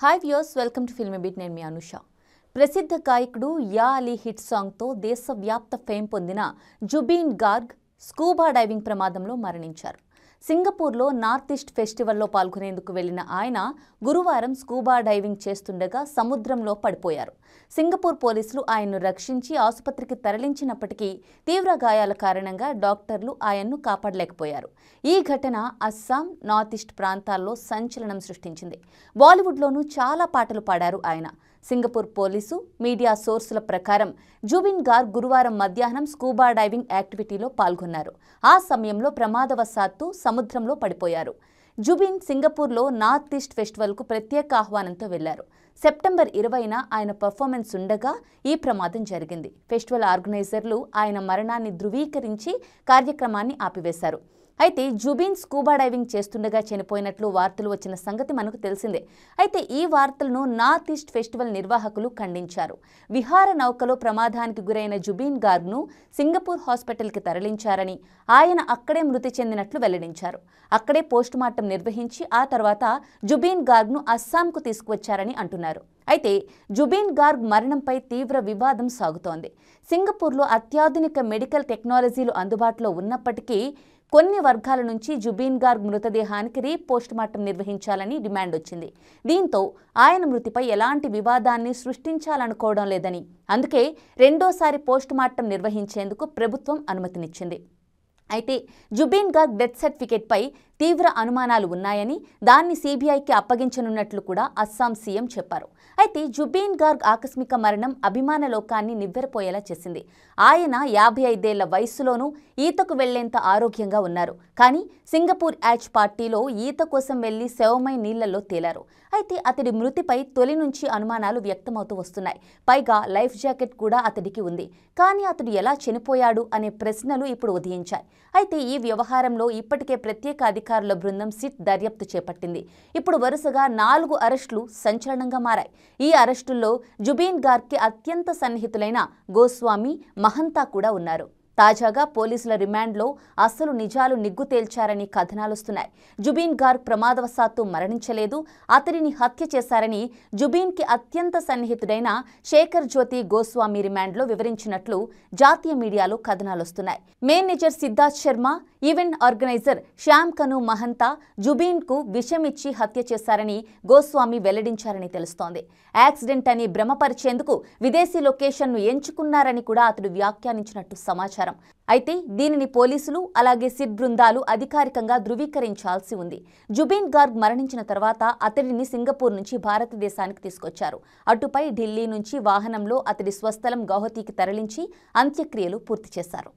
Hi viewers, welcome to filmy beat. నేను మీ అనుష. ప్రసిద్ధ గాయకుడు యా అలీ హిట్ సాంగ్తో దేశవ్యాప్త ఫేమ్ పొందిన జుబీన్ గార్గ్ స్కూబా డైవింగ్ ప్రమాదంలో మరణించారు. సింగపూర్లో నార్త్ ఈస్ట్ ఫెస్టివల్లో పాల్గొనేందుకు వెళ్లిన ఆయన గురువారం స్కూబా డైవింగ్ చేస్తుండగా సముద్రంలో పడిపోయారు. సింగపూర్ పోలీసులు ఆయన్ను రక్షించి ఆసుపత్రికి తరలించినప్పటికీ తీవ్ర గాయాల కారణంగా డాక్టర్లు ఆయన్ను కాపాడలేకపోయారు. ఈ ఘటన అస్సాం, నార్త్ ఈస్ట్ ప్రాంతాల్లో సంచలనం సృష్టించింది. బాలీవుడ్లోనూ చాలా పాటలు పాడారు ఆయన. సింగపూర్ పోలీసు మీడియా సోర్సుల ప్రకారం జుబీన్ గార్గ్ గురువారం మధ్యాహ్నం స్కూబా డైవింగ్ యాక్టివిటీలో పాల్గొన్నారు. ఆ సమయంలో ప్రమాదవశాత్తు సముద్రంలో పడిపోయారు. జుబీన్ సింగపూర్లో నార్త్ ఈస్ట్ ఫెస్టివల్కు ప్రత్యేక ఆహ్వానంతో వెళ్లారు. సెప్టెంబర్ 20న ఆయన పర్ఫార్మెన్స్ ఉండగా ఈ ప్రమాదం జరిగింది. ఫెస్టివల్ ఆర్గనైజర్లు ఆయన మరణాన్ని ధృవీకరించి కార్యక్రమాన్ని ఆపివేశారు. అయితే జుబీన్ స్కూబా డైవింగ్ చేస్తుండగా చనిపోయినట్లు వార్తలు వచ్చిన సంగతి మనకు తెలిసిందే. అయితే ఈ వార్తలను నార్త్ ఈస్ట్ ఫెస్టివల్ నిర్వాహకులు ఖండించారు. విహార నౌకలో ప్రమాదానికి గురైన జుబీన్ గార్గ్ను సింగపూర్ హాస్పిటల్కి తరలించారని, ఆయన అక్కడే మృతి చెందినట్లు వెల్లడించారు. అక్కడే పోస్టుమార్టం నిర్వహించి ఆ తర్వాత జుబీన్ గార్గ్ను అస్సాంకు తీసుకువచ్చారని అంటున్నారు. అయితే జుబీన్ గార్గ్ మరణంపై తీవ్ర వివాదం సాగుతోంది. సింగపూర్లో అత్యాధునిక మెడికల్ టెక్నాలజీలు అందుబాటులో ఉన్నప్పటికీ కొన్ని వర్గాల నుంచి జుబీన్ గార్గ్ మృతదేహానికి రీపోస్టుమార్టం నిర్వహించాలని డిమాండ్ వచ్చింది. దీంతో ఆయన మృతిపై ఎలాంటి వివాదాన్ని సృష్టించాలనుకోవడం లేదని, అందుకే రెండోసారి పోస్టుమార్టం నిర్వహించేందుకు ప్రభుత్వం అనుమతినిచ్చింది. అయితే జుబీన్ గార్గ్ డెత్ సర్టిఫికేట్పై తీవ్ర అనుమానాలు ఉన్నాయని, దాన్ని సీబీఐకి అప్పగించనున్నట్లు కూడా అస్సాం సీఎం చెప్పారు. అయితే జుబీన్ గార్గ్ ఆకస్మిక మరణం అభిమాన లోకాన్ని నివ్వెరపోయేలా చేసింది. ఆయన 55 ఏళ్ల వయస్సులోనూ ఈతకు వెళ్లేంత ఆరోగ్యంగా ఉన్నారు. కానీ సింగపూర్ యాచ్ పార్టీలో ఈత కోసం వెళ్లి శవమై నీళ్లలో తేలారు. అయితే అతడి మృతిపై తొలి నుంచి అనుమానాలు వ్యక్తమవుతూ వస్తున్నాయి. పైగా లైఫ్ జాకెట్ కూడా అతడికి ఉంది. కానీ అతడు ఎలా చనిపోయాడు అనే ప్రశ్నలు ఇప్పుడు ఉదయించాయి. అయితే ఈ వ్యవహారంలో ఇప్పటికే ప్రత్యేక అధికారుల బృందం సిట్ దర్యాప్తు చేపట్టింది. ఇప్పుడు వరుసగా 4 అరెస్టులు సంచలనంగా మారాయి. ఈ అరెస్టుల్లో జుబీన్ గార్గ్కి అత్యంత సన్నిహితులైన గోస్వామి, మహంతా కూడా ఉన్నారు. తాజాగా పోలీసుల రిమాండ్లో అసలు నిజాలు నిగ్గు తేల్చారని కథనాలొస్తున్నాయి. జుబీన్ గార్గ్ ప్రమాదవశాత్తు మరణించలేదు, అతడిని హత్య చేశారని జుబీన్కి అత్యంత సన్నిహితుడైన శేఖర్ జ్యోతి గోస్వామి రిమాండ్లో వివరించినట్లు జాతీయ మీడియాలో కథనాలొస్తున్నాయి. Manager Siddharth Sharma, event organiser Shyam Kanu Mahanta జుబీన్కు విషం ఇచ్చి హత్య చేశారని గోస్వామి వెల్లడించారని తెలుస్తోంది. యాక్సిడెంట్ అని భ్రమపరిచేందుకు విదేశీ లొకేషన్ను ఎంచుకున్నారని కూడా అతడు వ్యాఖ్యానించినట్టు సమాచారం. అయితే దీనిని పోలీసులు అలాగే సిట్ బృందాలు అధికారికంగా ధృవీకరించాల్సి ఉంది. జుబీన్ గార్గ్ మరణించిన తర్వాత అతడిని సింగపూర్ నుంచి భారతదేశానికి తీసుకొచ్చారు. అటుపై ఢిల్లీ నుంచి వాహనంలో అతడి స్వస్థలం గౌహతికి తరలించి అంత్యక్రియలు పూర్తి చేశారు.